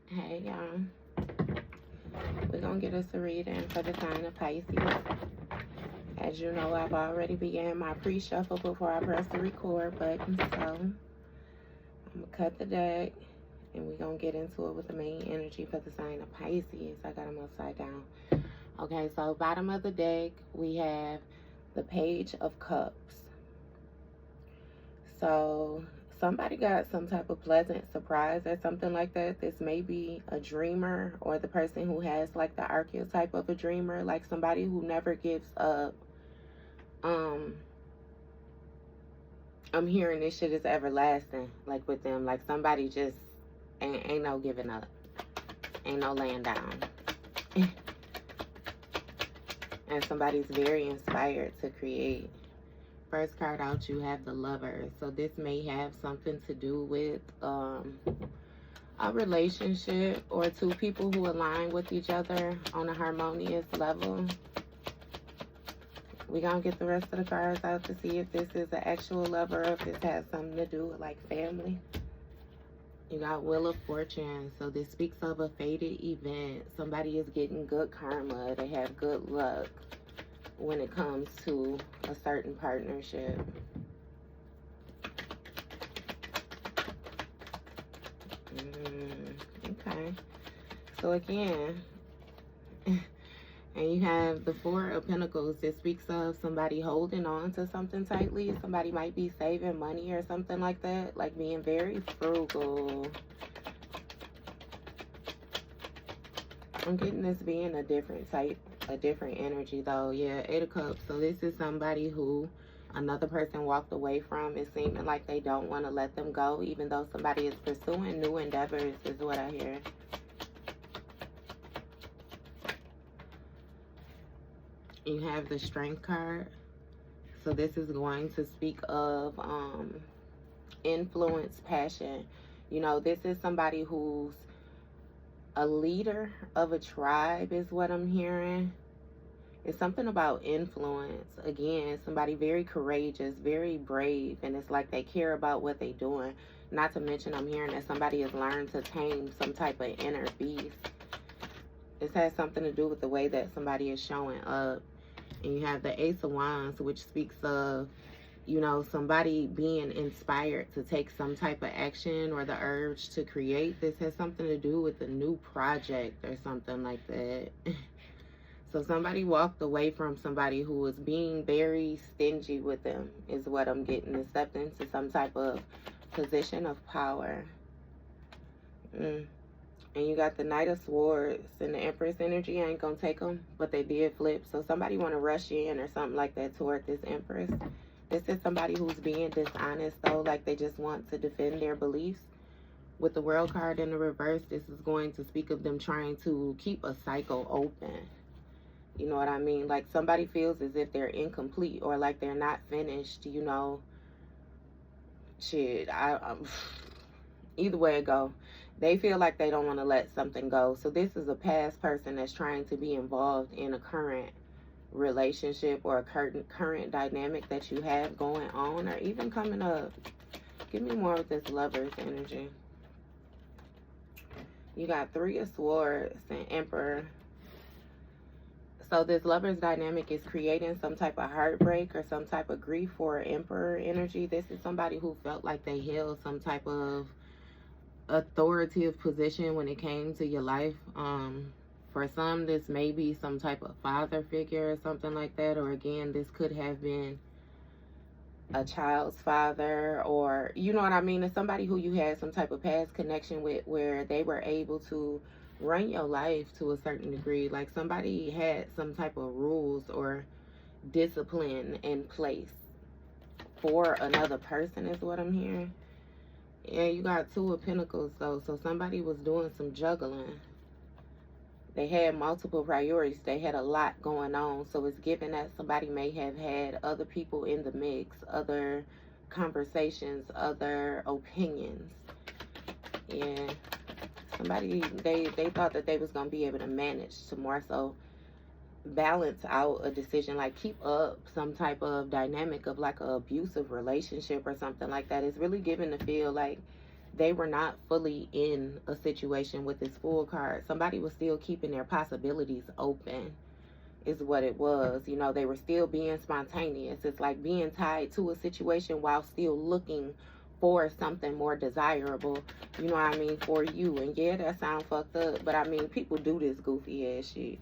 Hey y'all, we're gonna get us a reading for the sign of Pisces. As you know, I've already began my pre-shuffle before I press the record button, so I'm gonna cut the deck and we're gonna get into it with the main energy for the sign of Pisces. I got them upside down. Okay, so bottom of the deck we have the Page of Cups. So somebody got some type of pleasant surprise or something like that. This may be a dreamer, or the person who has like the archetype of a dreamer, like somebody who never gives up. I'm hearing this shit is everlasting, like with them, like somebody just ain't no giving up, ain't no laying down. And somebody's very inspired to create. First card out, you have the Lover. So this may have something to do with a relationship or two people who align with each other on a harmonious level. We're going to get the rest of the cards out to see if this is an actual lover or if this has something to do with like family. You got Wheel of Fortune. So this speaks of a fated event. Somebody is getting good karma. They have good luck when it comes to a certain partnership. Okay. So again, and you have the Four of Pentacles. This speaks of somebody holding on to something tightly. Somebody might be saving money or something like that, like being very frugal. I'm getting this being a different type, a different energy though. Yeah, Eight of Cups. So this is somebody who another person walked away from. It's seeming like they don't want to let them go, even though somebody is pursuing new endeavors, is what I hear. You have the Strength card. So this is going to speak of influence, passion. You know, this is somebody who's a leader of a tribe is what I'm hearing. It's something about influence. Again, somebody very courageous, very brave, and it's like they care about what they're doing. Not to mention, I'm hearing that somebody has learned to tame some type of inner beast. This has something to do with the way that somebody is showing up. And you have the Ace of Wands, which speaks of, you know, somebody being inspired to take some type of action or the urge to create. This has something to do with a new project or something like that. So somebody walked away from somebody who was being very stingy with them, is what I'm getting. To step into some type of position of power. And you got the Knight of Swords and the Empress energy. I ain't gonna take them, but they did flip. So somebody want to rush in or something like that toward this Empress. This is somebody who's being dishonest though, like they just want to defend their beliefs. With the World card in the reverse, this is going to speak of them trying to keep a cycle open. You know what I mean? Like somebody feels as if they're incomplete or like they're not finished, you know. Shit, either way it go, they feel like they don't want to let something go. So this is a past person that's trying to be involved in a current relationship or a current dynamic that you have going on or even coming up. Give me more of this Lover's energy. You got Three of Swords and Emperor. So this Lover's dynamic is creating some type of heartbreak or some type of grief for Emperor energy. This is somebody who felt like they held some type of authoritative position when it came to your life. For some, this may be some type of father figure or something like that. Or again, this could have been a child's father, or you know what I mean? It's somebody who you had some type of past connection with where they were able to run your life to a certain degree. Like somebody had some type of rules or discipline in place for another person is what I'm hearing. And you got Two of Pentacles though. So somebody was doing some juggling. They had multiple priorities. They had a lot going on. So it's given that somebody may have had other people in the mix, other conversations, other opinions. Yeah. Somebody, they thought that they was going to be able to manage to more so balance out a decision, like keep up some type of dynamic of like an abusive relationship or something like that. It's really given to feel like they were not fully in a situation with this Fool card. Somebody was still keeping their possibilities open, is what it was. You know, they were still being spontaneous. It's like being tied to a situation while still looking for something more desirable, you know what I mean, for you. And yeah, that sounds fucked up, but I mean, people do this goofy ass shit.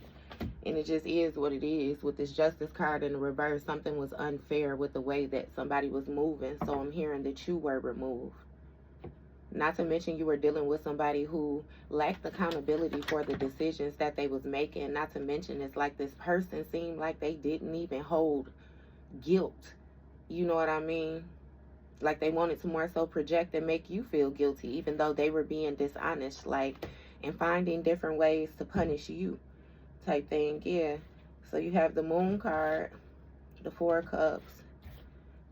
And it just is what it is. With this Justice card in the reverse, something was unfair with the way that somebody was moving. So I'm hearing that you were removed. Not to mention you were dealing with somebody who lacked accountability for the decisions that they was making. Not to mention it's like this person seemed like they didn't even hold guilt. You know what I mean? Like they wanted to more so project and make you feel guilty, even though they were being dishonest, like, and finding different ways to punish you type thing. Yeah. So you have the Moon card, the Four of Cups,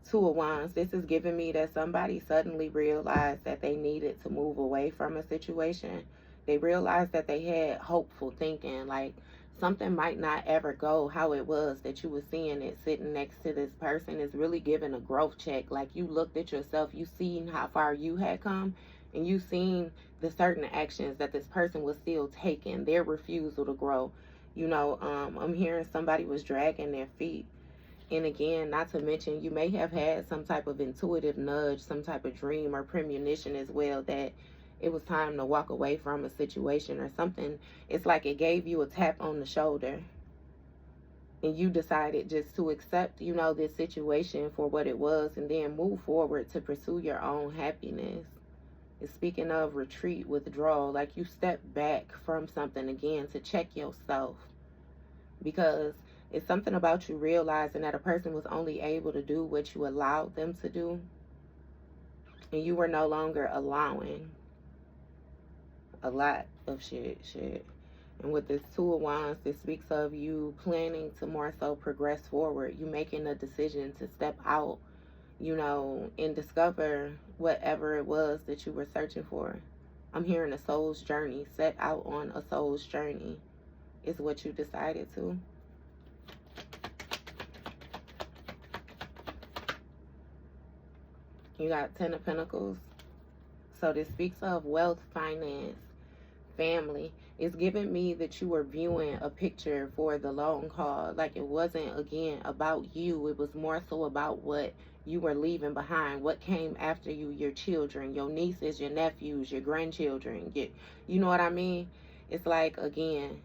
Two of Wands. This is giving me that somebody suddenly realized that they needed to move away from a situation. They realized that they had hopeful thinking, like something might not ever go how it was that you were seeing it sitting next to this person. Is really giving a growth check. Like you looked at yourself, you seen how far you had come, and you seen the certain actions that this person was still taking, their refusal to grow. You know, I'm hearing somebody was dragging their feet. And again, not to mention, you may have had some type of intuitive nudge, some type of dream or premonition as well, that it was time to walk away from a situation or something. It's like it gave you a tap on the shoulder. And you decided just to accept, you know, this situation for what it was and then move forward to pursue your own happiness. It's speaking of retreat, withdrawal, like you step back from something again to check yourself. Because it's something about you realizing that a person was only able to do what you allowed them to do. And you were no longer allowing a lot of shit. And with this Two of Wands, this speaks of you planning to more so progress forward. You making a decision to step out, you know, and discover whatever it was that you were searching for. I'm hearing a soul's journey. Set out on a soul's journey is what you decided to. You got Ten of Pentacles. So this speaks of wealth, finance, family. It's giving me that you were viewing a picture for the long haul. Like it wasn't, again, about you. It was more so about what you were leaving behind. What came after you, your children, your nieces, your nephews, your grandchildren. You know what I mean? It's like, again,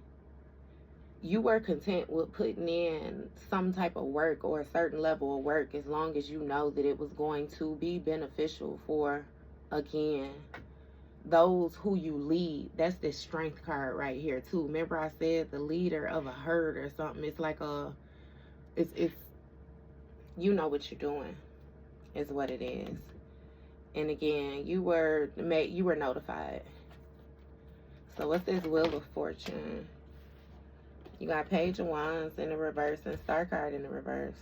you were content with putting in some type of work or a certain level of work as long as you know that it was going to be beneficial for, again, those who you lead. That's this Strength card right here too. Remember I said the leader of a herd or something. It's like it's you know what you're doing is what it is. And again, you were notified. So what's this Wheel of Fortune? You got Page of Wands in the reverse and Star card in the reverse.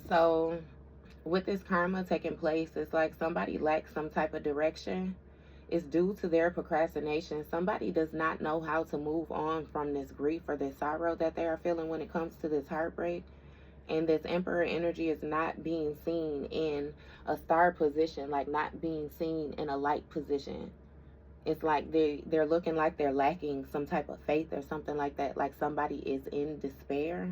So with this karma taking place, it's like somebody lacks some type of direction. It's due to their procrastination. Somebody does not know how to move on from this grief or this sorrow that they are feeling when it comes to this heartbreak. And this Emperor energy is not being seen in a star position, like not being seen in a light position. It's like they're looking like they're lacking some type of faith or something like that. Like somebody is in despair.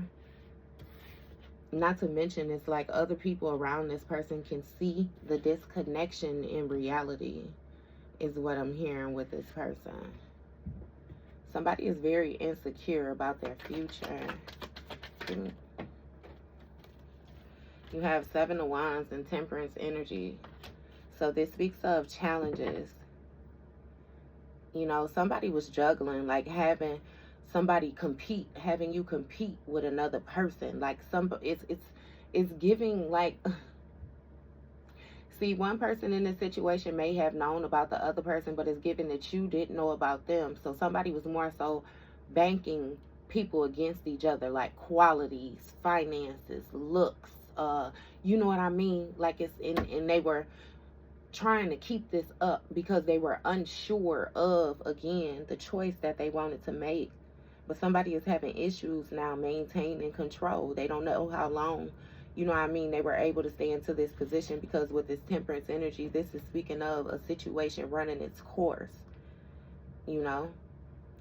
Not to mention, it's like other people around this person can see the disconnection in reality is what I'm hearing with this person. Somebody is very insecure about their future. You have Seven of Wands and Temperance energy. So this speaks of challenges. You know, somebody was juggling, like having somebody compete, having you compete with another person. Like it's giving like, see, one person in this situation may have known about the other person, but it's giving that you didn't know about them. So somebody was more so banking people against each other, like qualities, finances, looks, you know what I mean? Like it's and they were trying to keep this up because they were unsure of, again, the choice that they wanted to make. But somebody is having issues now maintaining control. They don't know how long, you know what I mean, they were able to stay into this position, because with this Temperance energy, this is speaking of a situation running its course. You know,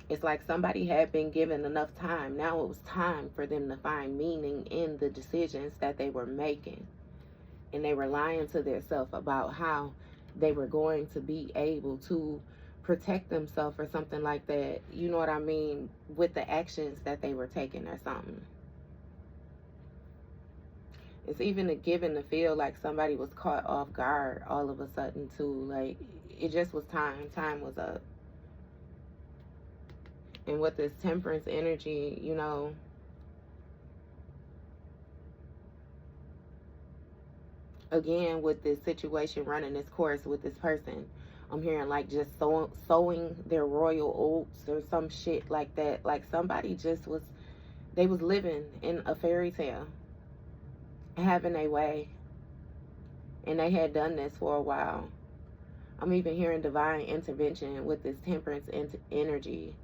it's like somebody had been given enough time. Now it was time for them to find meaning in the decisions that they were making. And they were lying to themselves about how they were going to be able to protect themselves or something like that. You know what I mean? With the actions that they were taking or something. It's even a given to feel like somebody was caught off guard all of a sudden too. Like, it just was time. Time was up. And with this Temperance energy, you know, again, with this situation running its course with this person, I'm hearing like just sowing their royal oats or some shit like that. Like somebody just was, they was living in a fairy tale, having a way. And they had done this for a while. I'm even hearing divine intervention with this Temperance energy.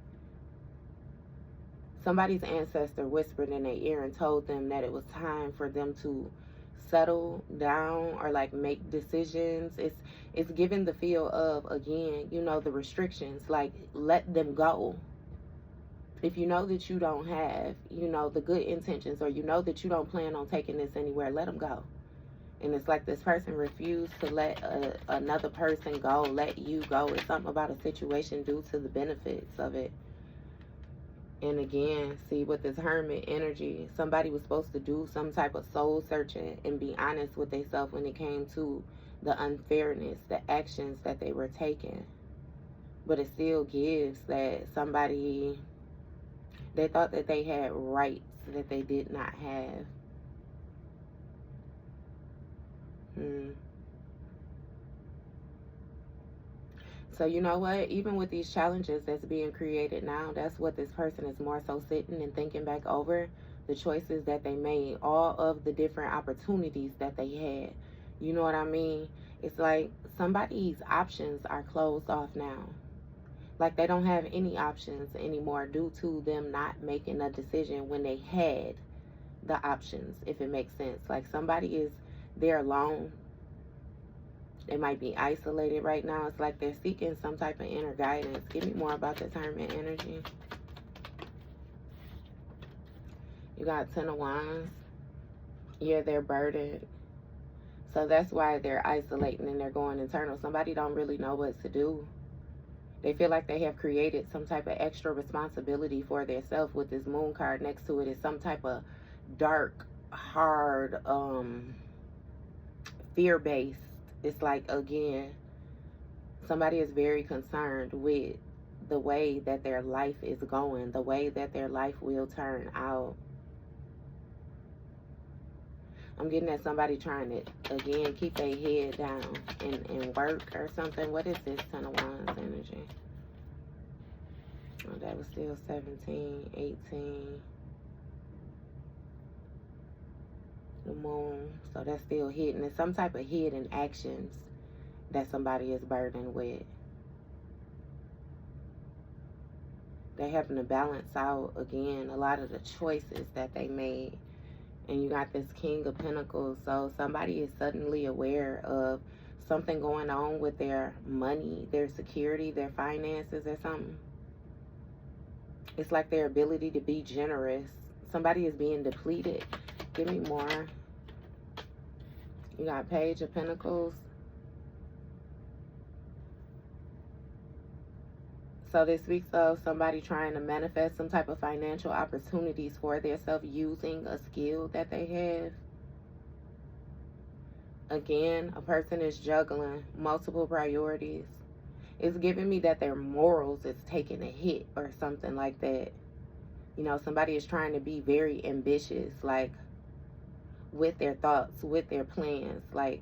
Somebody's ancestor whispered in their ear and told them that it was time for them to settle down or like make decisions. It's given the feel of, again, you know, the restrictions, like let them go. If you know that you don't have, you know, the good intentions, or you know that you don't plan on taking this anywhere, let them go. And it's like this person refused to let another person go, let you go. It's something about a situation due to the benefits of it. And again, see, with this Hermit energy, somebody was supposed to do some type of soul searching and be honest with themselves when it came to the unfairness, the actions that they were taking. But it still gives that somebody, they thought that they had rights that they did not have. So you know what? Even with these challenges that's being created now, that's what this person is more so sitting and thinking back over. The choices that they made, all of the different opportunities that they had. You know what I mean? It's like somebody's options are closed off now. Like they don't have any options anymore due to them not making a decision when they had the options, if it makes sense. Like somebody is there alone. They might be isolated right now. It's like they're seeking some type of inner guidance. Give me more about this Hermit energy. You got 10 of Wands. Yeah, they're burdened. So that's why they're isolating and they're going internal. Somebody don't really know what to do. They feel like they have created some type of extra responsibility for themselves. With this Moon card next to it is some type of dark, hard, fear-based. It's like, again, somebody is very concerned with the way that their life is going, the way that their life will turn out. I'm getting at somebody trying to, again, keep their head down and work or something. What is this 10 of Wands energy? Oh, that was still 17, 18. The Moon. So that's still hidden. It's some type of hidden actions that somebody is burdened with. They're having to balance out, again, a lot of the choices that they made. And you got this King of Pentacles. So somebody is suddenly aware of something going on with their money, their security, their finances or something. It's like their ability to be generous. Somebody is being depleted. Give me more. You got Page of Pentacles. So this speaks of somebody trying to manifest some type of financial opportunities for themselves using a skill that they have. Again, a person is juggling multiple priorities. It's giving me that their morals is taking a hit or something like that. You know, somebody is trying to be very ambitious, like with their thoughts, with their plans, like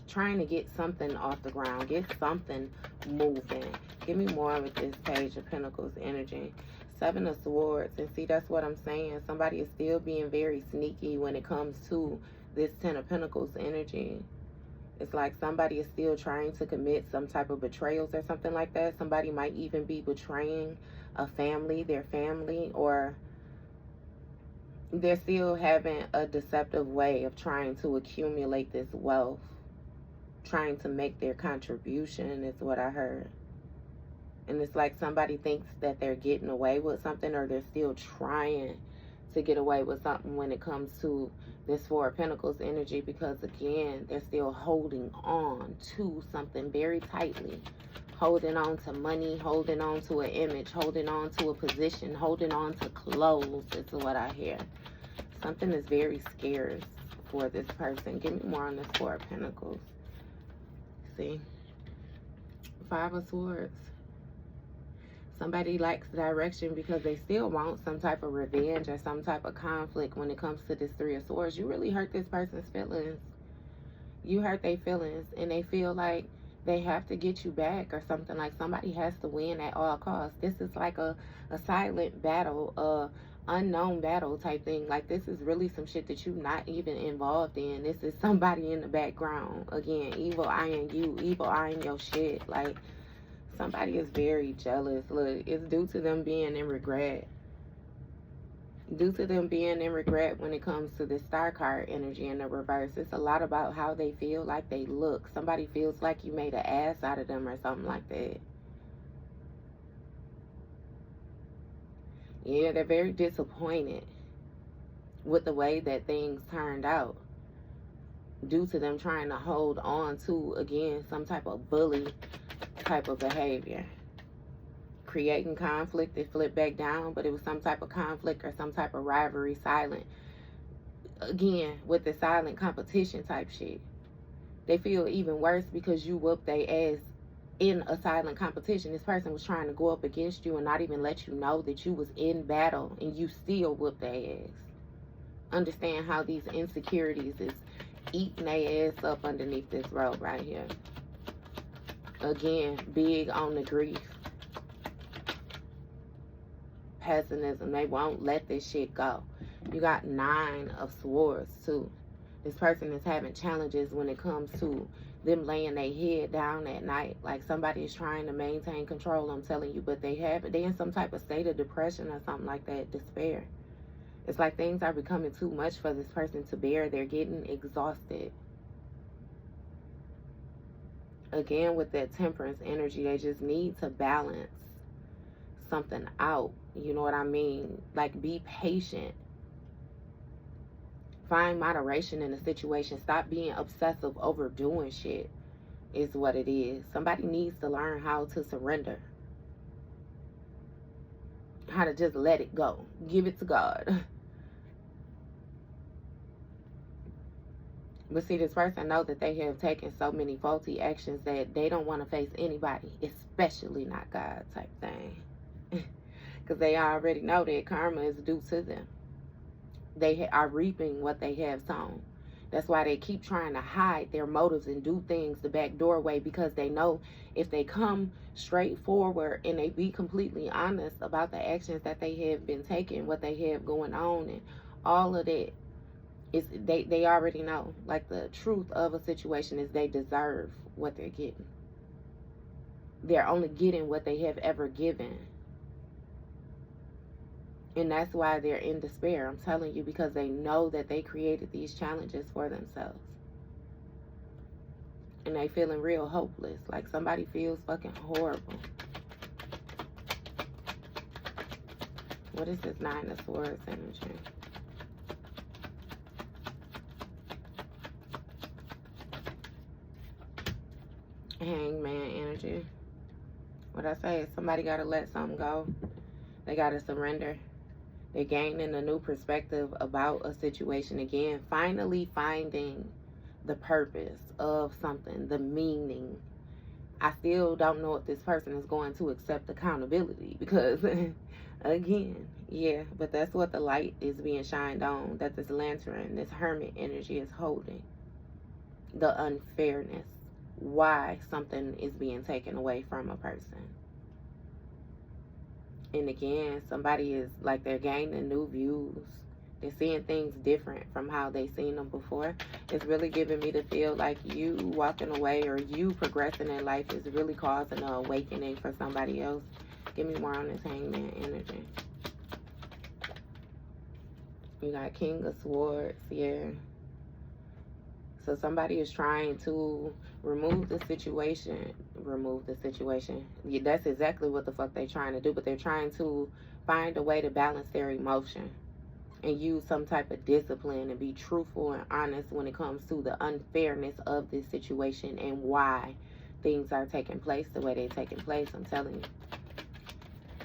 trying to get something off the ground, get something moving. Give me more with this Page of Pentacles energy. 7 of Swords. And see, that's what I'm saying. Somebody is still being very sneaky when it comes to this 10 of Pentacles energy. It's like somebody is still trying to commit some type of betrayals or something like that. Somebody might even be betraying a family, their family, or they're still having a deceptive way of trying to accumulate this wealth, trying to make their contribution, is what I heard. And it's like somebody thinks that they're getting away with something, or they're still trying to get away with something when it comes to this Four of Pentacles energy, because again, they're still holding on to something very tightly. Holding on to money, holding on to an image, holding on to a position, holding on to clothes, is what I hear. Something is very scarce for this person. Give me more on this Four of Pentacles. See? Five of Swords. Somebody lacks direction because they still want some type of revenge or some type of conflict when it comes to this Three of Swords. You really hurt this person's feelings. You hurt their feelings, and they feel like they have to get you back or something. Like somebody has to win at all costs. This is like a silent battle, unknown battle type thing. Like this is really some shit that you're not even involved in. This is somebody in the background. Again, evil eyeing you, evil eyeing your shit. Like somebody is very jealous. Look, it's due to them being in regret. Due to them being in regret when it comes to the Star card energy in the reverse. It's a lot about how they feel like they look. Somebody feels like you made an ass out of them or something like that. Yeah, they're very disappointed with the way that things turned out, due to them trying to hold on to, again, some type of bully type of behavior. Creating conflict, it flipped back down, but it was some type of conflict or some type of rivalry, silent. Again, with the silent competition type shit. They feel even worse because you whooped their ass in a silent competition. This person was trying to go up against you and not even let you know that you was in battle, and you still whooped their ass. Understand how these insecurities is eating their ass up underneath this robe right here. Again, big on the grief. Pessimism. They won't let this shit go. You got 9 of Swords too. This person is having challenges when it comes to them laying their head down at night. Like somebody is trying to maintain control, I'm telling you, but they in some type of state of depression or something like that, despair. It's like things are becoming too much for this person to bear. They're getting exhausted. Again, with that Temperance energy, they just need to balance something out. You know what I mean? Like, be patient. Find moderation in the situation. Stop being obsessive over doing shit, is what it is. Somebody needs to learn how to surrender. How to just let it go. Give it to God. But see, this person knows that they have taken so many faulty actions that they don't want to face anybody, especially not God type thing. Because they already know that karma is due to them. They are reaping what they have sown. That's why they keep trying to hide their motives and do things the back doorway, because they know if they come straight forward and they be completely honest about the actions that they have been taking, what they have going on, and all of that, is they already know. Like, the truth of a situation is they deserve what they're getting. They're only getting what they have ever given. And that's why they're in despair, I'm telling you, because they know that they created these challenges for themselves. And they feeling real hopeless. Like somebody feels fucking horrible. What is this 9 of Swords energy? Hangman energy. What I say is somebody got to let something go. They got to surrender. They're gaining a new perspective about a situation again. Finally finding the purpose of something, the meaning. I still don't know if this person is going to accept accountability, because, again, yeah, but that's what the light is being shined on, that this Lantern, this Hermit energy is holding. The unfairness. Why something is being taken away from a person. And again, somebody is like, they're gaining new views. They're seeing things different from how they seen them before. It's really giving me to feel like you walking away or you progressing in life is really causing an awakening for somebody else. Give me more on this Hangman energy. You got King of Swords, yeah. So somebody is trying to remove the situation. Yeah, that's exactly what the fuck they're trying to do, but they're trying to find a way to balance their emotion and use some type of discipline and be truthful and honest when it comes to the unfairness of this situation and why things are taking place the way they're taking place. I'm telling you.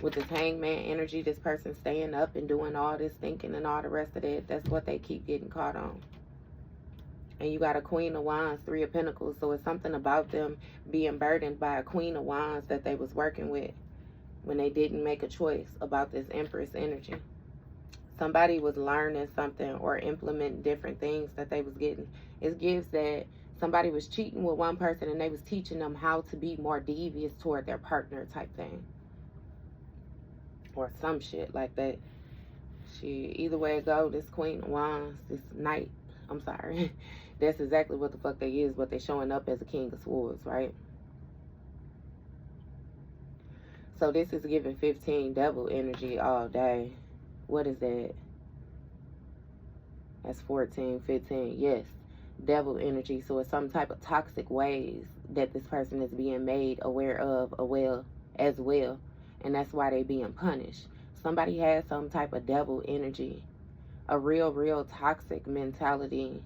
With this Hangman energy, this person staying up and doing all this thinking and all the rest of it, that's what they keep getting caught on. And you got a Queen of Wands, Three of Pentacles. So it's something about them being burdened by a Queen of Wands that they was working with when they didn't make a choice about this Empress energy. Somebody was learning something or implementing different things that they was getting. It gives that somebody was cheating with one person and they was teaching them how to be more devious toward their partner type thing. Or some shit like that. Either way it go, this Queen of Wands, this Knight, I'm sorry. That's exactly what the fuck they is, but they're showing up as a King of Swords, right? So this is giving 15 devil energy all day. What is that? That's 14, 15. Yes, devil energy. So it's some type of toxic ways that this person is being made aware of as well. And that's why they being punished. Somebody has some type of devil energy. A real toxic mentality.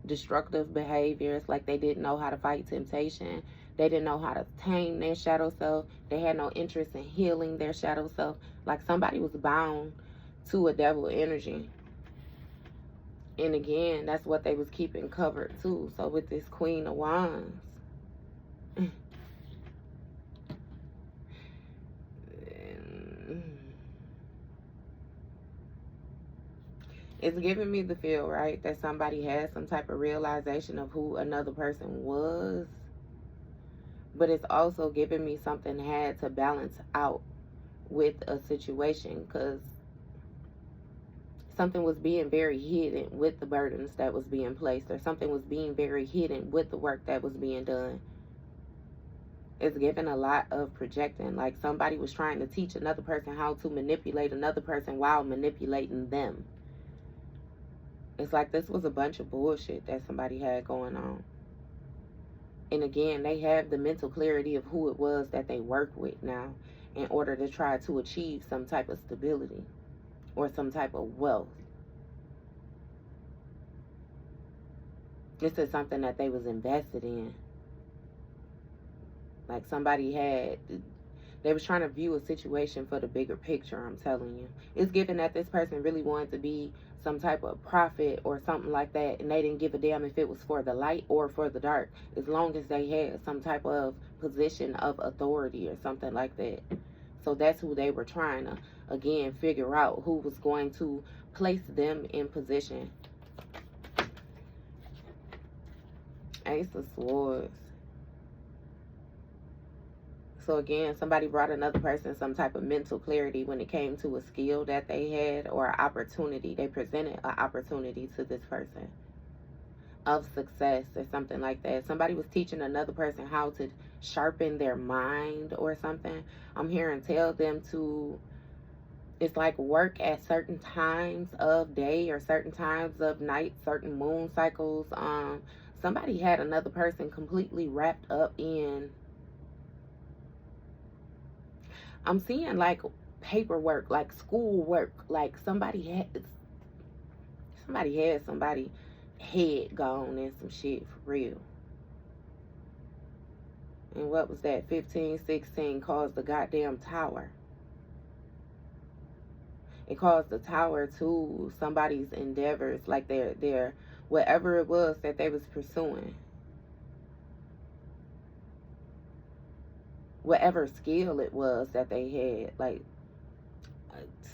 Destructive behaviors, like they didn't know how to fight temptation. They didn't know how to tame their shadow self. They had no interest in healing their shadow self. Like somebody was bound to a devil energy. And again, that's what they was keeping covered too. So with this Queen of Wands, it's giving me the feel, right, that somebody has some type of realization of who another person was. But it's also giving me something had to balance out with a situation, because something was being very hidden with the burdens that was being placed, or something was being very hidden with the work that was being done. It's giving a lot of projecting, like somebody was trying to teach another person how to manipulate another person while manipulating them. It's like this was a bunch of bullshit that somebody had going on. And again, they have the mental clarity of who it was that they work with now in order to try to achieve some type of stability or some type of wealth. This is something that they was invested in. Like they was trying to view a situation for the bigger picture, I'm telling you. It's given that this person really wanted to be some type of prophet or something like that, and they didn't give a damn if it was for the light or for the dark, as long as they had some type of position of authority or something like that. So that's who they were trying to, again, figure out who was going to place them in position. Ace of Swords. So again, somebody brought another person some type of mental clarity when it came to a skill that they had or an opportunity. They presented an opportunity to this person of success or something like that. Somebody was teaching another person how to sharpen their mind or something. I'm hearing tell them to, it's like work at certain times of day or certain times of night, certain moon cycles. Somebody had another person completely wrapped up in, I'm seeing like paperwork, like schoolwork, like somebody had somebody head gone and some shit for real. And what was that? 15, 16 caused the goddamn tower. It caused the tower to somebody's endeavors, like their whatever it was that they was pursuing. Whatever skill it was that they had, like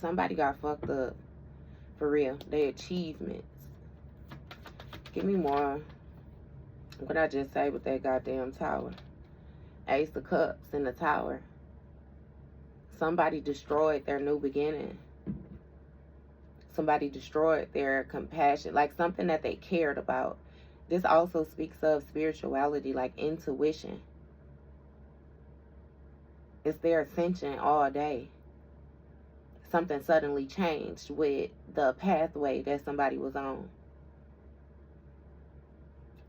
somebody got fucked up for real. Their achievements. Give me more. What I just say with that goddamn tower? Ace of Cups in the tower. Somebody destroyed their new beginning. Somebody destroyed their compassion, like something that they cared about. This also speaks of spirituality, like intuition. It's their ascension all day. something suddenly changed with the pathway that somebody was on.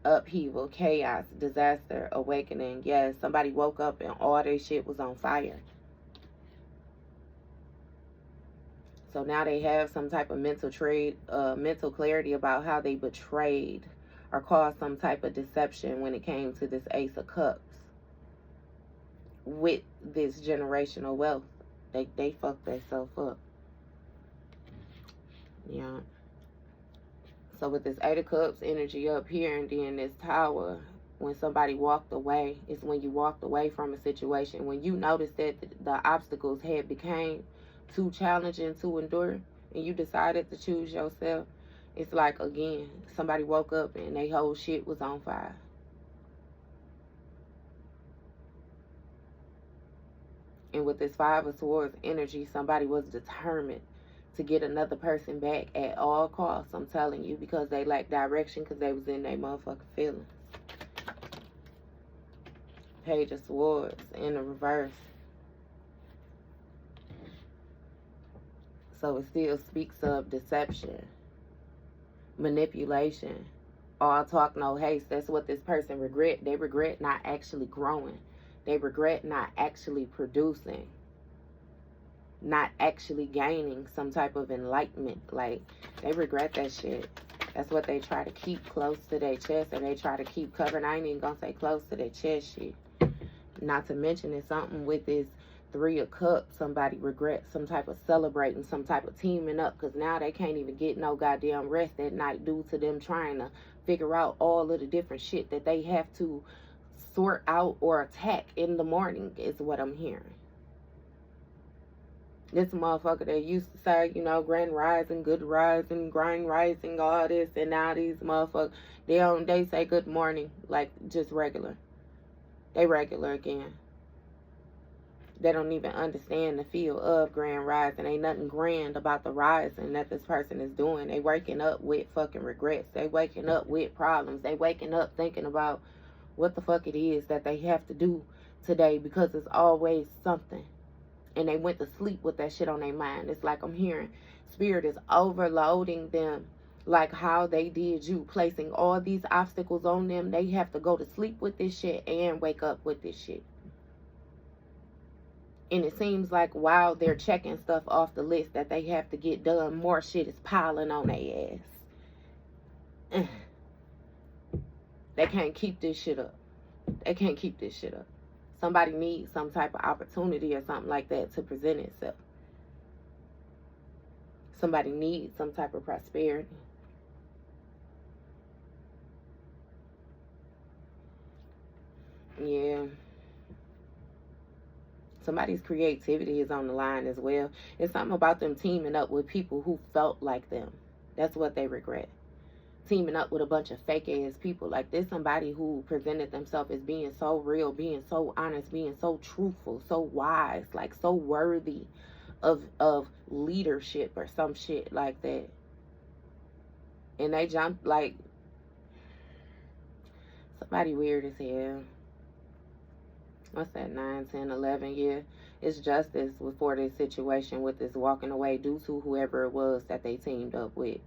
Upheaval, chaos, disaster, awakening. Yes, somebody woke up and all their shit was on fire. So now they have some type of mental clarity about how they betrayed or caused some type of deception when it came to this Ace of Cups with this generational wealth. They fucked themselves up. Yeah. So with this Eight of Cups energy up here and then this Tower, when somebody walked away, it's when you walked away from a situation. When you noticed that the obstacles had became too challenging to endure and you decided to choose yourself, it's like, again, somebody woke up and their whole shit was on fire. And with this Five of Swords energy, somebody was determined to get another person back at all costs, I'm telling you, because they lacked direction, because they was in their motherfucking feelings. Page of Swords in the reverse. So it still speaks of deception, manipulation, all talk, no haste. That's what this person regret. They regret not actually growing. They regret not actually producing, not actually gaining some type of enlightenment. Like, they regret that shit. That's what they try to keep close to their chest, and they try to keep covering. I ain't even gonna say close to their chest shit. Not to mention, it's something with this Three of Cups. Somebody regrets some type of celebrating, some type of teaming up, because now they can't even get no goddamn rest at night due to them trying to figure out all of the different shit that they have to sort out or attack in the morning, is what I'm hearing. This motherfucker that used to say, you know, grand rising, good rising, grind rising, all this, and now these motherfuckers, they say good morning like just regular. They regular again. They don't even understand the feel of grand rising. Ain't nothing grand about the rising that this person is doing. They waking up with fucking regrets. They waking up with problems. They waking up thinking about what the fuck it is that they have to do today, because it's always something. And they went to sleep with that shit on their mind. It's like I'm hearing Spirit is overloading them, like how they did you, placing all these obstacles on them. They have to go to sleep with this shit and wake up with this shit. And it seems like while they're checking stuff off the list that they have to get done, more shit is piling on their ass. They can't keep this shit up. They can't keep this shit up. Somebody needs some type of opportunity or something like that to present itself. Somebody needs some type of prosperity. Yeah. Somebody's creativity is on the line as well. It's something about them teaming up with people who felt like them. That's what they regret. Teaming up with a bunch of fake ass people. Like, there's somebody who presented themselves as being so real, being so honest, being so truthful, so wise, like so worthy of leadership or some shit like that. And they jumped, like, somebody weird as hell. What's that, 9, 10, 11? Yeah, it's justice for this situation with this walking away due to whoever it was that they teamed up with.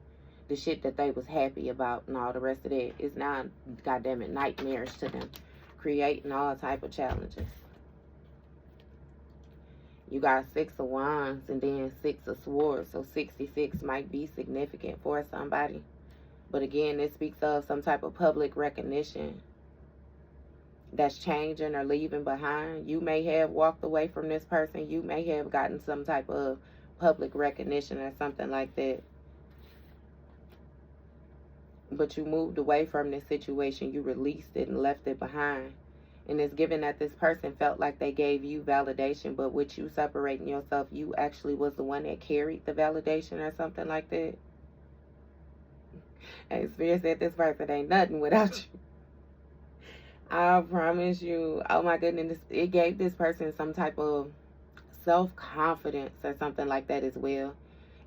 The shit that they was happy about and all the rest of that is now, goddamn it, nightmares to them, creating all type of challenges. You got 6 of Wands and then 6 of Swords, so 66 might be significant for somebody. But again, this speaks of some type of public recognition that's changing or leaving behind. You may have walked away from this person. You may have gotten some type of public recognition or something like that. But you moved away from this situation. You released it and left it behind. And it's given that this person felt like they gave you validation, but with you separating yourself, you actually was the one that carried the validation or something like that. And Spirit said this person ain't nothing without you. I promise you. Oh my goodness. It gave this person some type of self-confidence or something like that as well.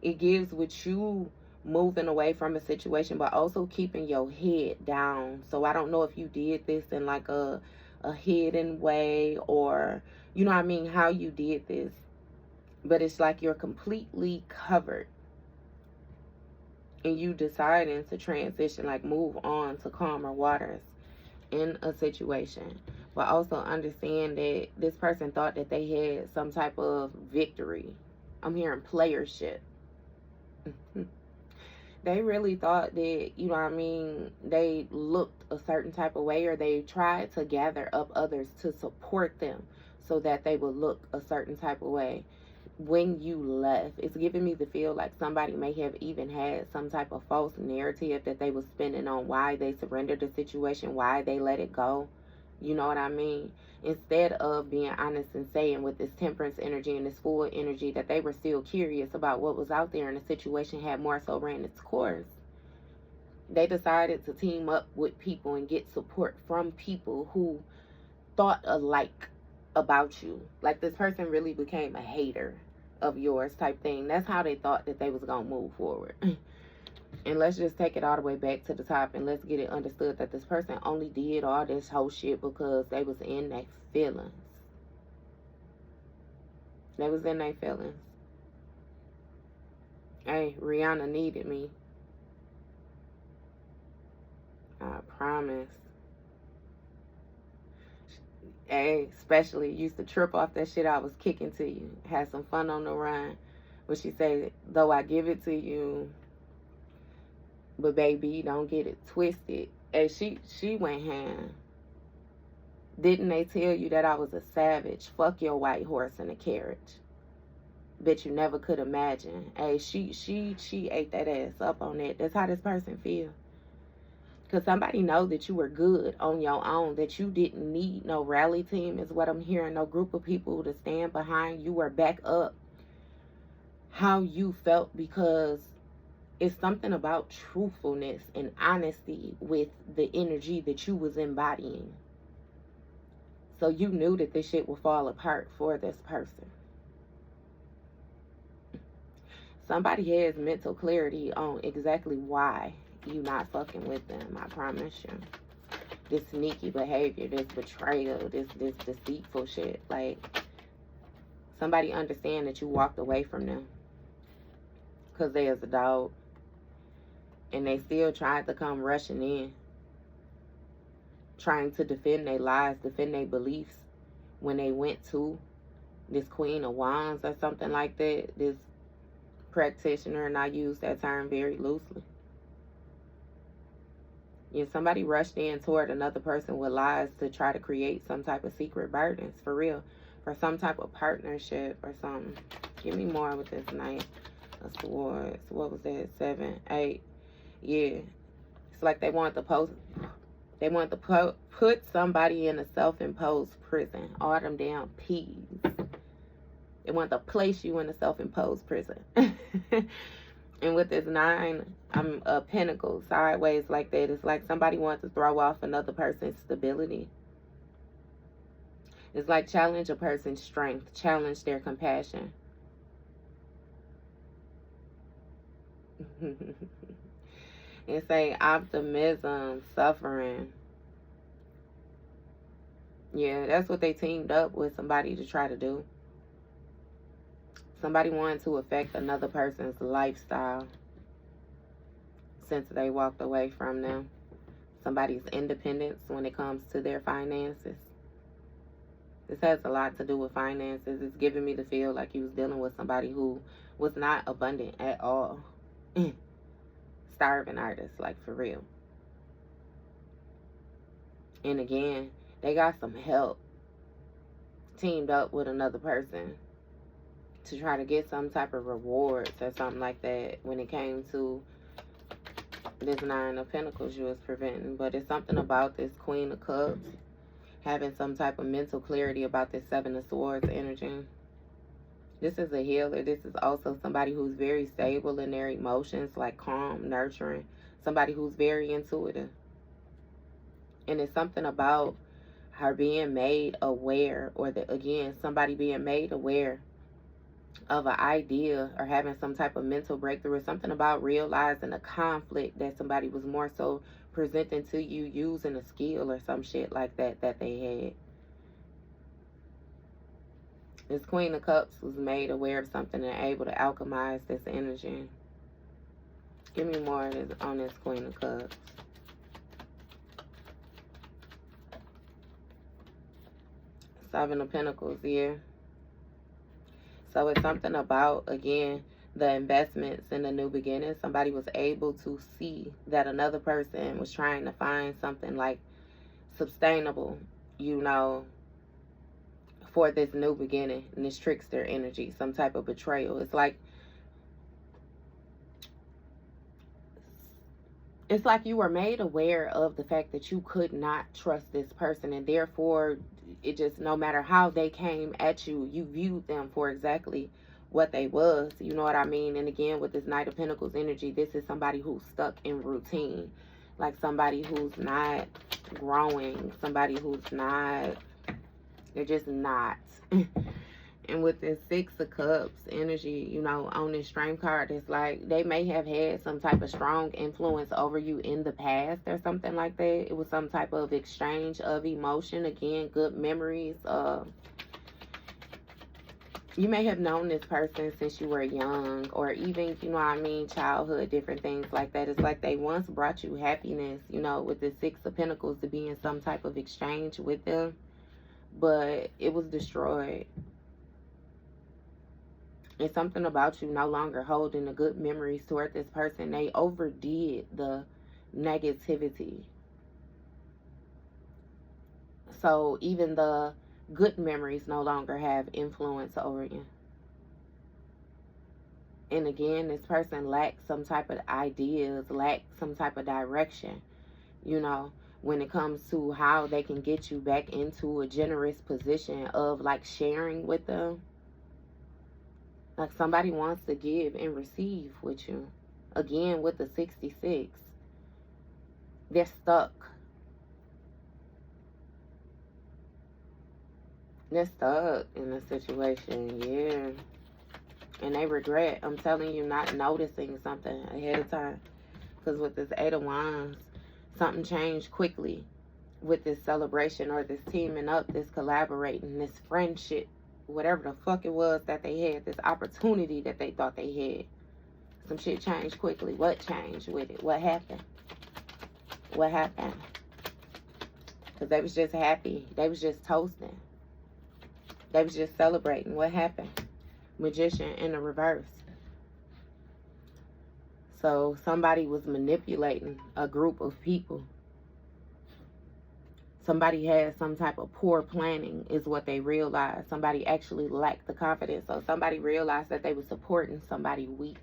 It gives with you moving away from a situation, but also keeping your head down. So I don't know if you did this in like a hidden way, or, you know what I mean, how you did this. But it's like you're completely covered. And you deciding to transition, like move on to calmer waters in a situation. But also understand that this person thought that they had some type of victory. I'm hearing playership. They really thought that, you know what I mean, they looked a certain type of way, or they tried to gather up others to support them so that they would look a certain type of way. When you left, it's giving me the feel like somebody may have even had some type of false narrative that they was spinning on why they surrendered the situation, why they let it go. You know what I mean? Instead of being honest and saying with this temperance energy and this full energy that they were still curious about what was out there and the situation had more so ran its course, they decided to team up with people and get support from people who thought alike about you. Like this person really became a hater of yours type thing. That's how they thought that they was going to move forward. And let's just take it all the way back to the top and let's get it understood that this person only did all this whole shit because they was in their feelings. They was in their feelings. Hey, Rihanna needed me. I promise. Hey, especially used to trip off that shit I was kicking to you. Had some fun on the run. But she said, though I give it to you, but baby, don't get it twisted. And she went ham. Didn't they tell you that I was a savage? Fuck your white horse and a carriage. Bet you never could imagine. Hey, she ate that ass up on that. That's how this person feel. Because somebody know that you were good on your own, that you didn't need no rally team is what I'm hearing, no group of people to stand behind you or back up how you felt, because it's something about truthfulness and honesty with the energy that you was embodying. So you knew that this shit would fall apart for this person. Somebody has mental clarity on exactly why you not fucking with them, I promise you. This sneaky behavior, this betrayal, this deceitful shit. Like, somebody understand that you walked away from them because they is a dog. And they still tried to come rushing in, trying to defend their lies, defend their beliefs when they went to this Queen of Wands or something like that, this practitioner, and I use that term very loosely. Yeah, somebody rushed in toward another person with lies to try to create some type of secret burdens, for real, for some type of partnership or something. Give me more with this Knight of Swords. What was that? 7, 8. Yeah, it's like they want to put somebody in a self-imposed prison. All them damn peas. They want to place you in a self-imposed prison. And with this 9, I'm a pentacle sideways like that. It's like somebody wants to throw off another person's stability. It's like challenge a person's strength, challenge their compassion. And say optimism, suffering. Yeah, that's what they teamed up with somebody to try to do. Somebody wanted to affect another person's lifestyle since they walked away from them. Somebody's independence when it comes to their finances. This has a lot to do with finances. It's giving me the feel like you was dealing with somebody who was not abundant at all. Starving artist, like for real. And again, they got some help. Teamed up with another person to try to get some type of rewards or something like that when it came to this 9 of Pentacles you was preventing. But it's something about this Queen of Cups having some type of mental clarity about this 7 of Swords energy. This is a healer. This is also somebody who's very stable in their emotions, like calm, nurturing. Somebody who's very intuitive. And it's something about her being made aware, or again, somebody being made aware of an idea or having some type of mental breakthrough, or something about realizing a conflict that somebody was more so presenting to you using a skill or some shit like that that they had. This Queen of Cups was made aware of something and able to alchemize this energy. Give me more on this Queen of Cups. Seven of Pentacles, yeah. So it's something about, again, the investments in the new beginning. Somebody was able to see that another person was trying to find something like sustainable, you know, for this new beginning, and this trickster energy, some type of betrayal. It's like you were made aware of the fact that you could not trust this person, and therefore it just, no matter how they came at you, you viewed them for exactly what they was, you know what I mean? And again, with this Knight of Pentacles energy, this is somebody who's stuck in routine, like somebody who's not growing, somebody who's not, they're just not. And with this Six of Cups energy, you know, on this Strength card, it's like they may have had some type of strong influence over you in the past or something like that. It was some type of exchange of emotion. Again, good memories. You may have known this person since you were young, or even, you know what I mean, childhood, different things like that. It's like they once brought you happiness, you know, with the Six of Pentacles, to be in some type of exchange with them, but it was destroyed. It's something about you no longer holding the good memories toward this person. They overdid the negativity. So even the good memories no longer have influence over you. And again, this person lacks some type of ideas, lacks some type of direction, you know, when it comes to how they can get you back into a generous position of like sharing with them. Like somebody wants to give and receive with you. Again, with the 66. They're stuck. They're stuck in a situation, yeah. And they regret, I'm telling you, not noticing something ahead of time. Because with this Eight of Wands, something changed quickly with this celebration, or this teaming up, this collaborating, this friendship, whatever the fuck it was that they had, this opportunity that they thought they had. Some shit changed quickly. What changed with it? What happened? What happened? Because they was just happy. They was just toasting. They was just celebrating. What happened? Magician in the reverse. So somebody was manipulating a group of people. Somebody had some type of poor planning is what they realized. Somebody actually lacked the confidence. So somebody realized that they were supporting somebody weak.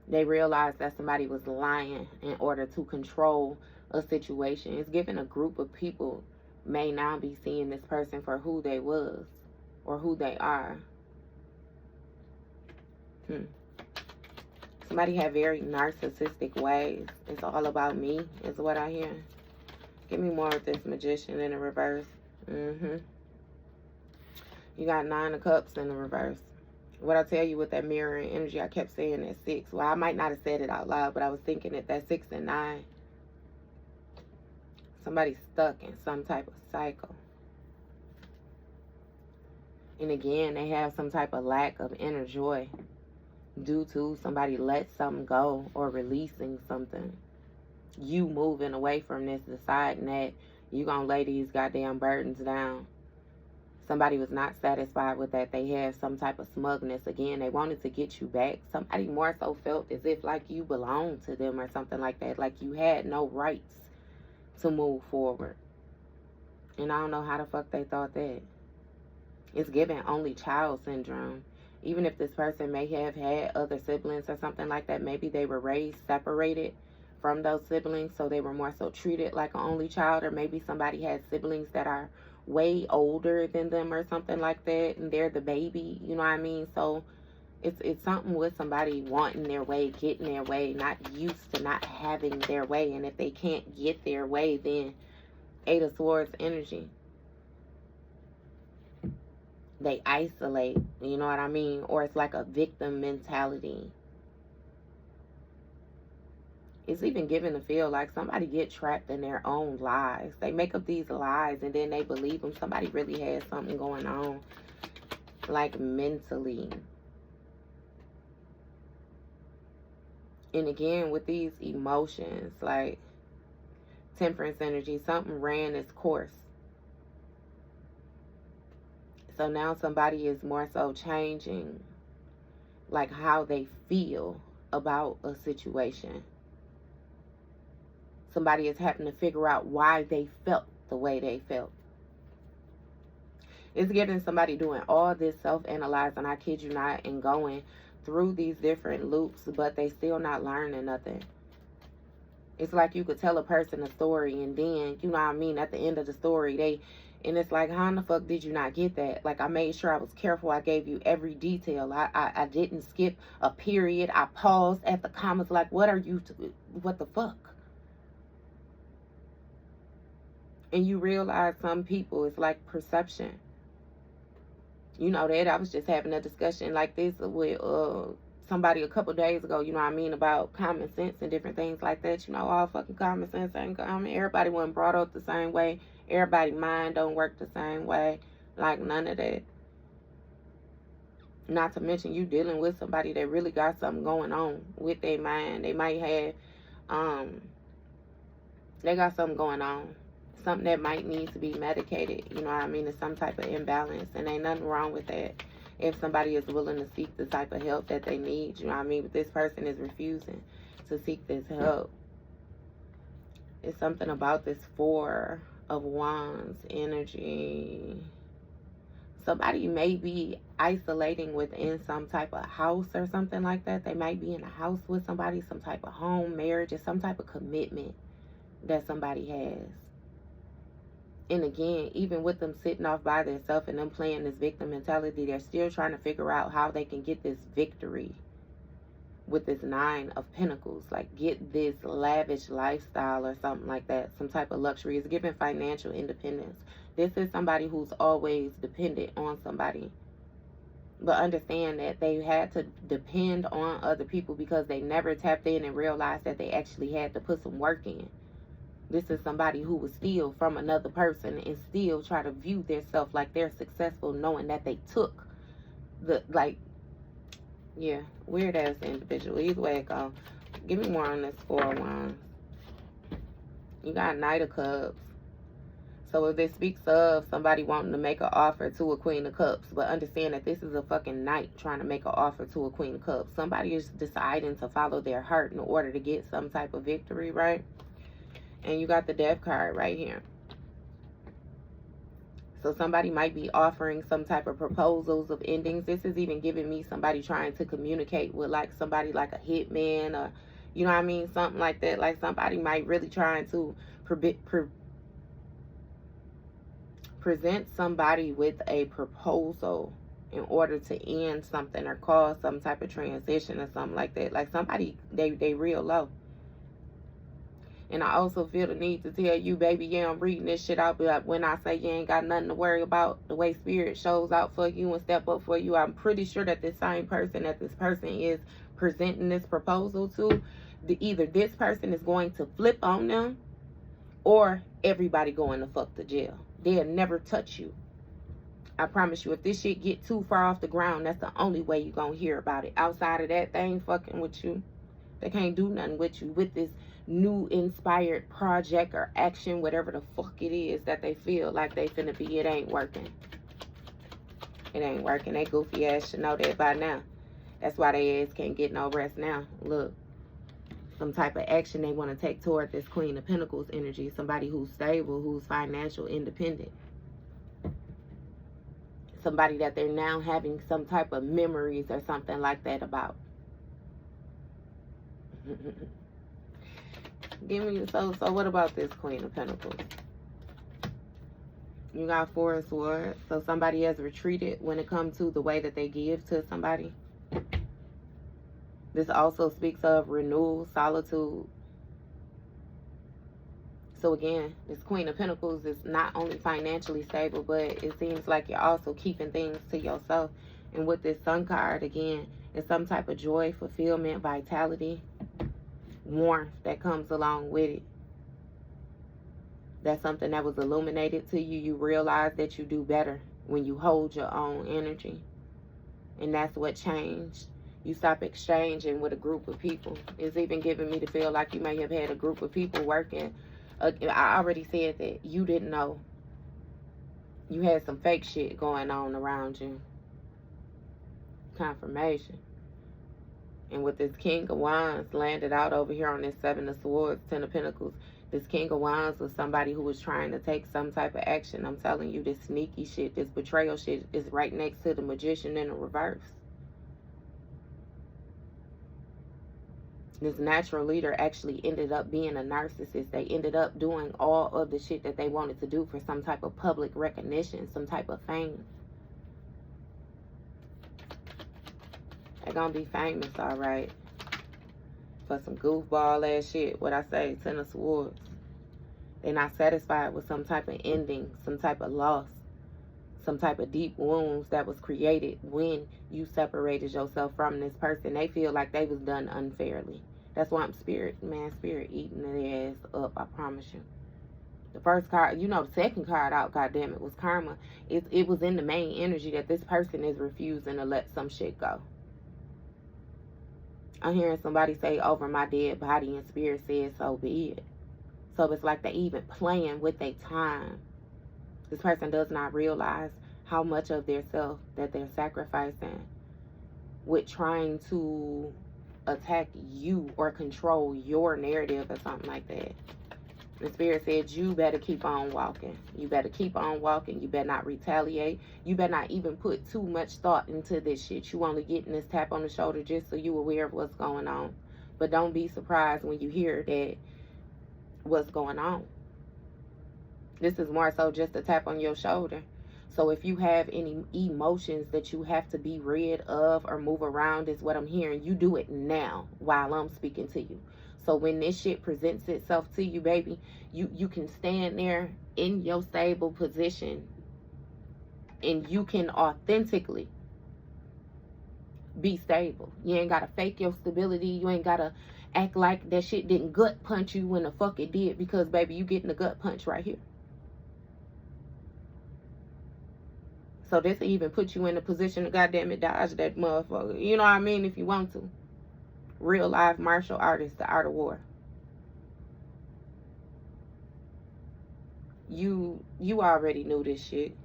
They realized that somebody was lying in order to control a situation. It's giving a group of people may now be seeing this person for who they was or who they are. Somebody had very narcissistic ways. It's all about me is what I hear. Give me more with this Magician in the reverse. You got Nine of Cups in the reverse. What I tell you with that mirroring energy, I kept saying that 6. Well, I might not have said it out loud, but I was thinking that 6 and 9. Somebody's stuck in some type of cycle. And again, they have some type of lack of inner joy due to somebody let something go or releasing something. You moving away from this, deciding that you gonna lay these goddamn burdens down. Somebody was not satisfied with that. They had some type of smugness. Again, they wanted to get you back. Somebody more so felt as if like you belonged to them or something like that. Like you had no rights to move forward. And I don't know how the fuck they thought that. It's giving only child syndrome. Even if this person may have had other siblings or something like that, maybe they were raised separated from those siblings, so they were more so treated like an only child, or maybe somebody had siblings that are way older than them or something like that, and they're the baby, you know what I mean? So it's something with somebody wanting their way, getting their way, not used to not having their way, and if they can't get their way, then Eight of Swords energy. They isolate, you know what I mean? Or it's like a victim mentality. it's even given to feel like somebody get trapped in their own lies. They make up these lies and then they believe them. Somebody really has something going on, like mentally. And again, with these emotions, like Temperance energy, something ran its course. So now somebody is more so changing, like how they feel about a situation. Somebody is having to figure out why they felt the way they felt. It's getting somebody doing all this self-analyzing, I kid you not, and going through these different loops, but they still not learning nothing. It's like you could tell a person a story and then, you know what I mean, at the end of the story, and it's like, how in the fuck did you not get that? Like, I made sure I was careful. I gave you every detail. I didn't skip a period. I paused at the commas. Like, what the fuck? And you realize some people, it's like perception. You know that I was just having a discussion like this with somebody a couple days ago, you know what I mean, about common sense and different things like that. You know, all fucking common sense ain't common. Everybody wasn't brought up the same way. Everybody's mind don't work the same way. Like, none of that. Not to mention you dealing with somebody that really got something going on with their mind. They might have, they got something going on. Something that might need to be medicated. You know what I mean? It's some type of imbalance. And ain't nothing wrong with that. If somebody is willing to seek the type of help that they need. You know what I mean? But this person is refusing to seek this help. It's something about this Four of Wands energy. Somebody may be isolating within some type of house or something like that. They might be in a house with somebody, some type of home, marriage, or some type of commitment that somebody has. And again, even with them sitting off by themselves and them playing this victim mentality, they're still trying to figure out how they can get this victory with this Nine of Pentacles. Like, get this lavish lifestyle or something like that. Some type of luxury. Is giving financial independence. This is somebody who's always dependent on somebody. But understand that they had to depend on other people because they never tapped in and realized that they actually had to put some work in. This is somebody who would steal from another person and still try to view themselves like they're successful, knowing that they took the, like, yeah, weird ass individual. Either way it go. Give me more on this Four of Wands. You got Knight of Cups. So if this speaks of somebody wanting to make an offer to a Queen of Cups, but understand that this is a fucking knight trying to make an offer to a Queen of Cups. Somebody is deciding to follow their heart in order to get some type of victory, right? And you got the Death card right here. So somebody might be offering some type of proposals of endings. This is even giving me somebody trying to communicate with like somebody like a hitman or, you know what I mean? Something like that. Like somebody might really trying to present somebody with a proposal in order to end something or cause some type of transition or something like that. Like somebody, they real low. And I also feel the need to tell you, baby, yeah, I'm reading this shit out, but when I say you ain't got nothing to worry about, the way Spirit shows out for you and step up for you, I'm pretty sure that this same person that this person is presenting this proposal to, either this person is going to flip on them or everybody going to fuck to jail. They'll never touch you. I promise you, if this shit get too far off the ground, that's the only way you're going to hear about it. Outside of that, they ain't fucking with you. They can't do nothing with you with this new inspired project or action, whatever the fuck it is that they feel like they finna be. It ain't working. It ain't working. They goofy ass should know that by now. That's why they ass can't get no rest now. Look, some type of action they want to take toward this Queen of Pentacles energy. Somebody who's stable, who's financial independent. Somebody that they're now having some type of memories or something like that about. Give me so what about this Queen of Pentacles? You got Four of Swords. So somebody has retreated when it comes to the way that they give to somebody. This also speaks of renewal, solitude. So again, this Queen of Pentacles is not only financially stable, but it seems like you're also keeping things to yourself. And with this Sun card, again, it's some type of joy, fulfillment, vitality. warmth that comes along with it. That's something that was illuminated to you. You realize that you do better when you hold your own energy. And that's what changed. You stop exchanging with a group of people. It's even giving me to feel like you may have had a group of people working. I already said that you didn't know. You had some fake shit going on around you. Confirmation. And with this King of Wands landed out over here on this Seven of Swords, Ten of Pentacles, this King of Wands was somebody who was trying to take some type of action. I'm telling you, this sneaky shit, this betrayal shit is right next to the Magician in the reverse. This natural leader actually ended up being a narcissist. They ended up doing all of the shit that they wanted to do for some type of public recognition, some type of fame. They're gonna be famous, alright, for some goofball ass shit. What I say, Ten of Swords. They're not satisfied with some type of ending, some type of loss, some type of deep wounds that was created when you separated yourself from this person. They feel like they was done unfairly. That's why I'm spirit eating their ass up, I promise you. The first card, you know, the second card out, goddamn it, was karma. It was in the main energy that this person is refusing to let some shit go. I'm hearing somebody say, over my dead body, and spirit says, so be it. So it's like they even playing with their time. This person does not realize how much of their self that they're sacrificing with trying to attack you or control your narrative or something like that. The spirit said, you better keep on walking. You better keep on walking. You better not retaliate. You better not even put too much thought into this shit. You only getting this tap on the shoulder just so you aware of what's going on. But don't be surprised when you hear that what's going on. This is more so just a tap on your shoulder. So if you have any emotions that you have to be rid of or move around, is what I'm hearing, you do it now while I'm speaking to you. So when this shit presents itself to you, baby, you can stand there in your stable position and you can authentically be stable. You ain't got to fake your stability. You ain't got to act like that shit didn't gut punch you when the fuck it did, because, baby, you getting a gut punch right here. So this even put you in a position to goddamn it dodge that motherfucker. You know what I mean? If you want to. Real life martial artist, the art of war. You already knew this shit.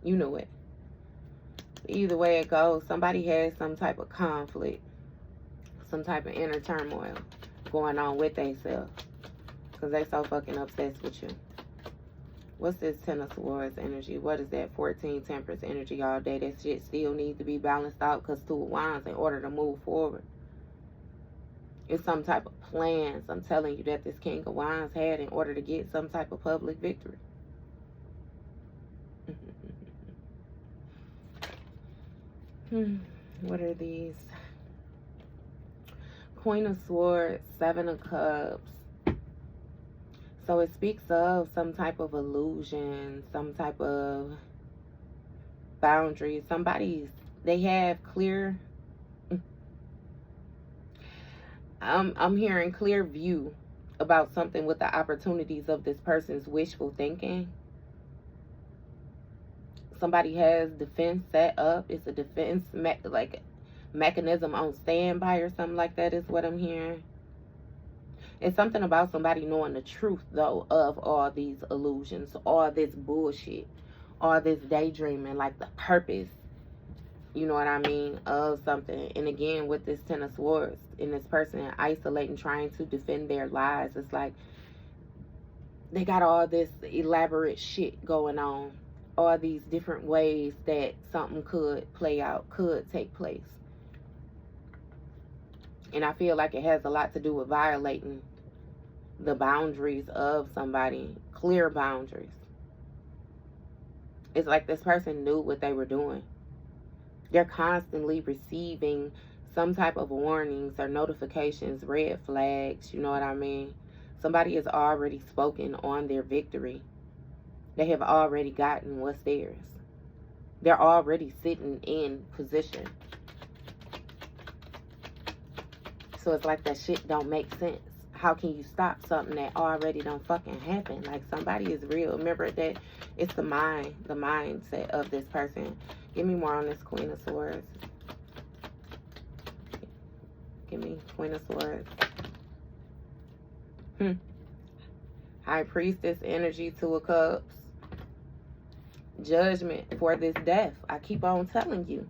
You knew it. Either way it goes, somebody has some type of conflict, some type of inner turmoil going on with themselves, because they so fucking obsessed with you. What's this Ten of Swords energy? What is that? 14 Temperance energy all day. That shit still needs to be balanced out, because Two of Wands in order to move forward. It's some type of plans, I'm telling you, that this King of Wands had in order to get some type of public victory. What are these? Queen of Swords, Seven of Cups. So it speaks of some type of illusion, some type of boundaries. They have clear, I'm hearing clear view about something with the opportunities of this person's wishful thinking. Somebody has defense set up. It's a defense mechanism on standby or something like that is what I'm hearing. It's something about somebody knowing the truth, though, of all these illusions, all this bullshit, all this daydreaming, like the purpose, you know what I mean, of something. And again, with this Ten of Swords, and this person isolating, trying to defend their lies, it's like they got all this elaborate shit going on, all these different ways that something could play out, could take place. And I feel like it has a lot to do with violating the boundaries of somebody, clear boundaries. It's like this person knew what they were doing. They're constantly receiving some type of warnings or notifications, red flags, you know what I mean? Somebody has already spoken on their victory. They have already gotten what's theirs. They're already sitting in position. So it's like that shit don't make sense. How can you stop something that already don't fucking happen? Like, somebody is real. Remember that it's the mind, the mindset of this person. Give me more on this Queen of Swords. Give me Queen of Swords. High Priestess energy, Two of Cups. Judgment for this death. I keep on telling you.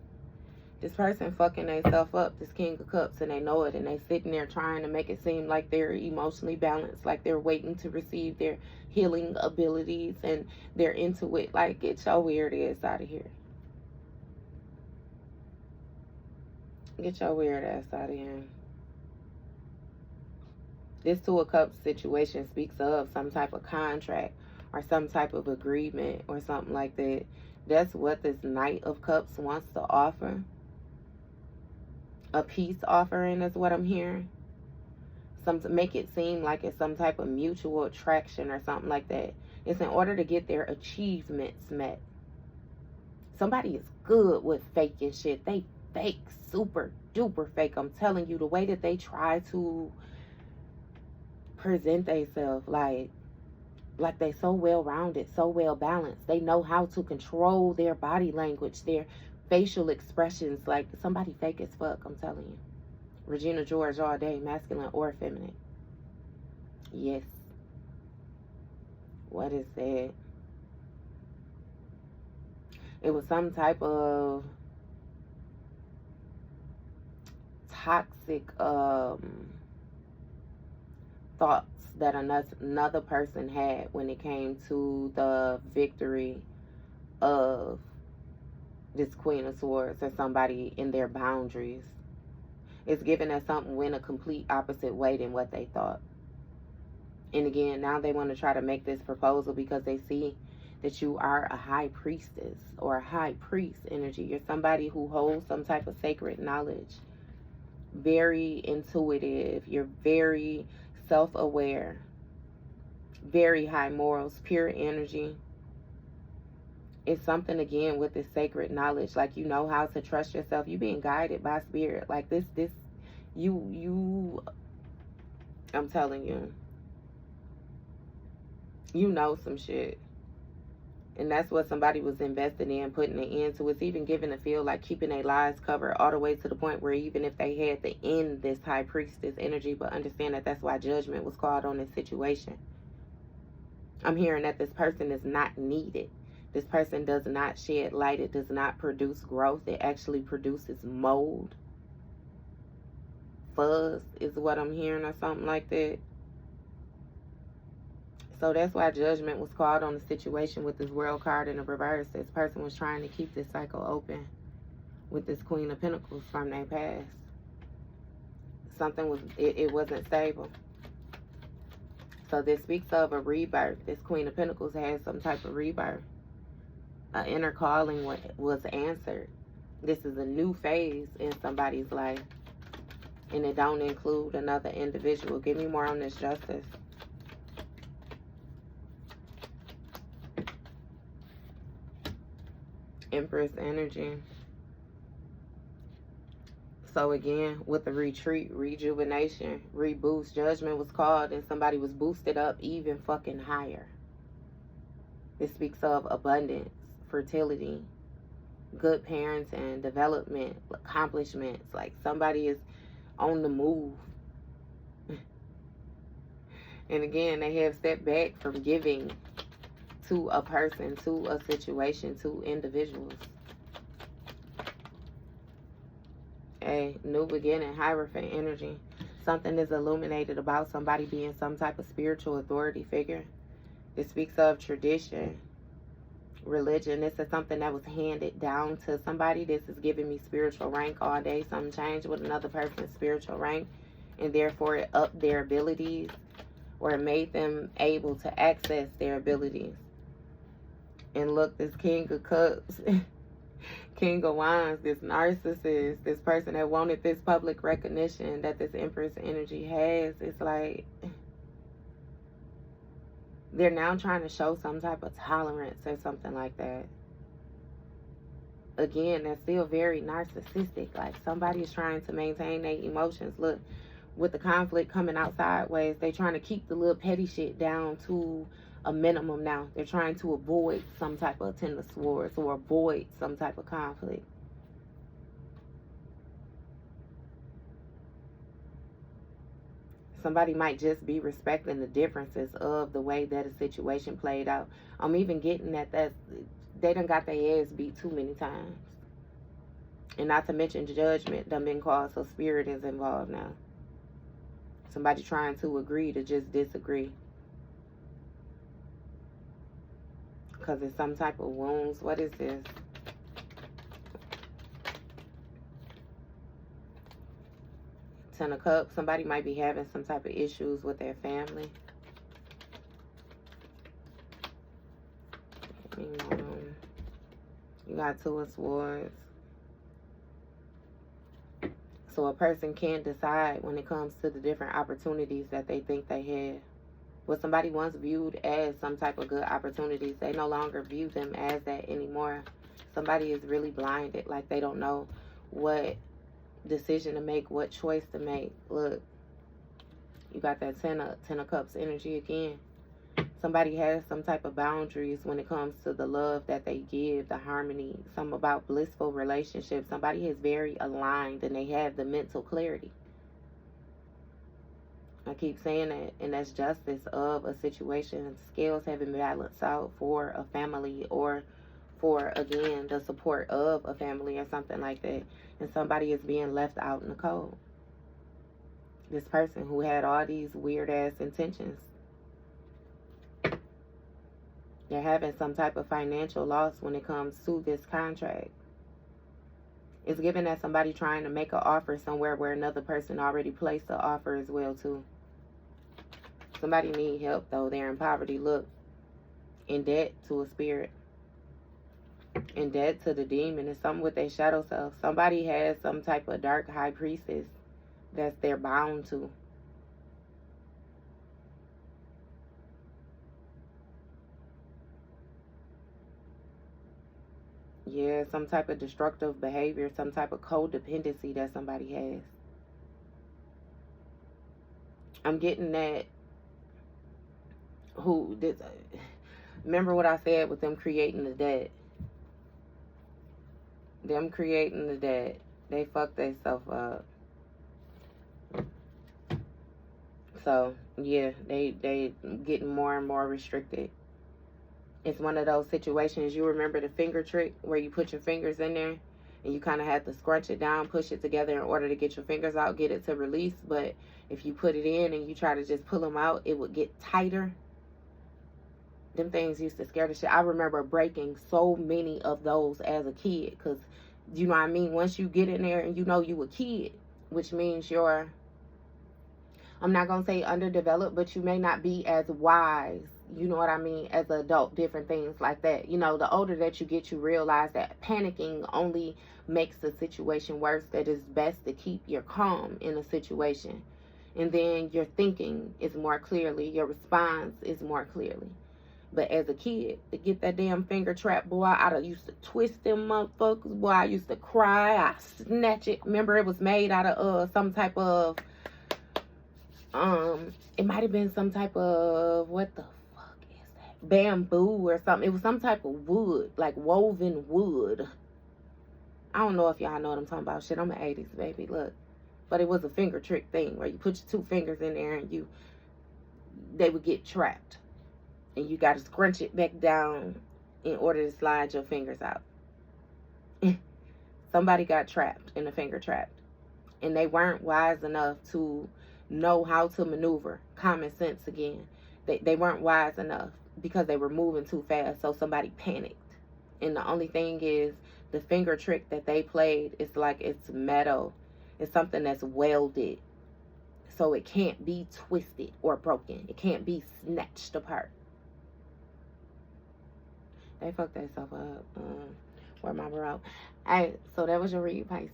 This person fucking themselves up, this King of Cups, and they know it, and they sitting there trying to make it seem like they're emotionally balanced, like they're waiting to receive their healing abilities, and they're into it. Like, get your weird ass out of here. Get your weird ass out of here. This Two of Cups situation speaks of some type of contract or some type of agreement or something like that. That's what this Knight of Cups wants to offer. A peace offering is what I'm hearing. Make it seem like it's some type of mutual attraction or something like that. It's in order to get their achievements met. Somebody is good with faking shit. They fake, super duper fake. I'm telling you, the way that they try to present themselves, like they so well rounded, so well balanced. They know how to control their body language, their facial expressions. Like, somebody fake as fuck, I'm telling you. Regina George all day, masculine or feminine. Yes. What is that? It was some type of toxic thoughts that another person had when it came to the victory of this Queen of Swords, or somebody in their boundaries. It's given as something went a complete opposite way than what they thought. And again, now they want to try to make this proposal because they see that you are a high priestess or a high priest energy. You're somebody who holds some type of sacred knowledge. Very intuitive. You're very self-aware. Very high morals, pure energy. It's something, again, with this sacred knowledge. Like, you know how to trust yourself. You being guided by spirit. Like, I'm telling you. You know some shit. And that's what somebody was invested in, putting an end to. It's even giving a feel like keeping their lives covered all the way to the point where even if they had to end this high priestess energy, but understand that that's why judgment was called on this situation. I'm hearing that this person is not needed. This person does not shed light. It does not produce growth. It actually produces mold. Fuzz is what I'm hearing, or something like that. So that's why judgment was called on the situation with this World card in the reverse. This person was trying to keep this cycle open with this Queen of Pentacles from their past. Something was, it wasn't stable. So this speaks of a rebirth. This Queen of Pentacles has some type of rebirth. An inner calling was answered. This is a new phase in somebody's life. And it don't include another individual. Give me more on this Justice. Empress energy. So again, with the retreat, rejuvenation, reboost, judgment was called and somebody was boosted up even fucking higher. This speaks of abundance, fertility, good parenting, development, accomplishments. Like, somebody is on the move. And again, they have stepped back from giving to a person, to a situation, to individuals. A new beginning, Hierophant energy. Something is illuminated about somebody being some type of spiritual authority figure. It speaks of tradition, religion. This is something that was handed down to somebody. This is giving me spiritual rank all day. Something changed with another person's spiritual rank, and therefore it upped their abilities, or it made them able to access their abilities. And look, this King of Cups, King of Wands, this narcissist, this person that wanted this public recognition that this Empress energy has, it's like they're now trying to show some type of tolerance or something like that. Again, that's still very narcissistic. Like, somebody is trying to maintain their emotions. Look, with the conflict coming out sideways, they're trying to keep the little petty shit down to a minimum now. They're trying to avoid some type of Ten of Swords or avoid some type of conflict. Somebody might just be respecting the differences of the way that a situation played out. I'm even getting at that they done got their ass beat too many times. And not to mention judgment done been called, so spirit is involved now. Somebody trying to agree to just disagree. Because it's some type of wounds. What is this? Ten of Cups. Somebody might be having some type of issues with their family. You got Two of Swords. So a person can't decide when it comes to the different opportunities that they think they have. What somebody once viewed as some type of good opportunities, they no longer view them as that anymore. Somebody is really blinded, like they don't know what decision to make, what choice to make. Look, you got that Ten of Cups energy again. Somebody has some type of boundaries when it comes to the love that they give, the harmony, something about blissful relationships. Somebody is very aligned and they have the mental clarity. I keep saying that, and that's justice of a situation. Scales having balanced out for a family or for, again, the support of a family or something like that. And somebody is being left out in the cold. This person who had all these weird-ass intentions. They're having some type of financial loss when it comes to this contract. It's given that somebody trying to make an offer somewhere where another person already placed the offer as well, too. Somebody need help, though. They're in poverty. Look, in debt to a spirit. In debt to the demon. It's something with their shadow self. Somebody has some type of dark high priestess that they're bound to. Yeah, some type of destructive behavior, some type of codependency that somebody has. I'm getting that remember what I said with them creating the debt. Them creating the debt. They fucked themselves up. So, yeah, they getting more and more restricted. It's one of those situations, you remember the finger trick where you put your fingers in there and you kind of have to scrunch it down, push it together in order to get your fingers out, get it to release. But if you put it in and you try to just pull them out, it would get tighter. Them things used to scare the shit. I remember breaking so many of those as a kid because, you know what I mean, once you get in there and you know you a kid, which means you're, I'm not going to say underdeveloped, but you may not be as wise, you know what I mean, as an adult, different things like that. You know, the older that you get, you realize that panicking only makes the situation worse, that it's best to keep your calm in a situation. And then your thinking is more clearly, your response is more clearly. But as a kid, to get that damn finger trap, boy, I used to twist them motherfuckers, boy, I used to cry, I snatch it. Remember, it was made out of some type of, it might have been some type of, what the fuck is that? Bamboo or something. It was some type of wood, like woven wood. I don't know if y'all know what I'm talking about. Shit, I'm an 80s baby, look. But it was a finger trick thing where you put your two fingers in there and they would get trapped. And you got to scrunch it back down in order to slide your fingers out. Somebody got trapped in a finger trap. And they weren't wise enough to know how to maneuver. Common sense again. They weren't wise enough because they were moving too fast. So somebody panicked. And the only thing is, the finger trick that they played is like it's metal. It's something that's welded. So it can't be twisted or broken. It can't be snatched apart. They fucked themselves up. Where my bro? Alright, so that was your read, Pisces.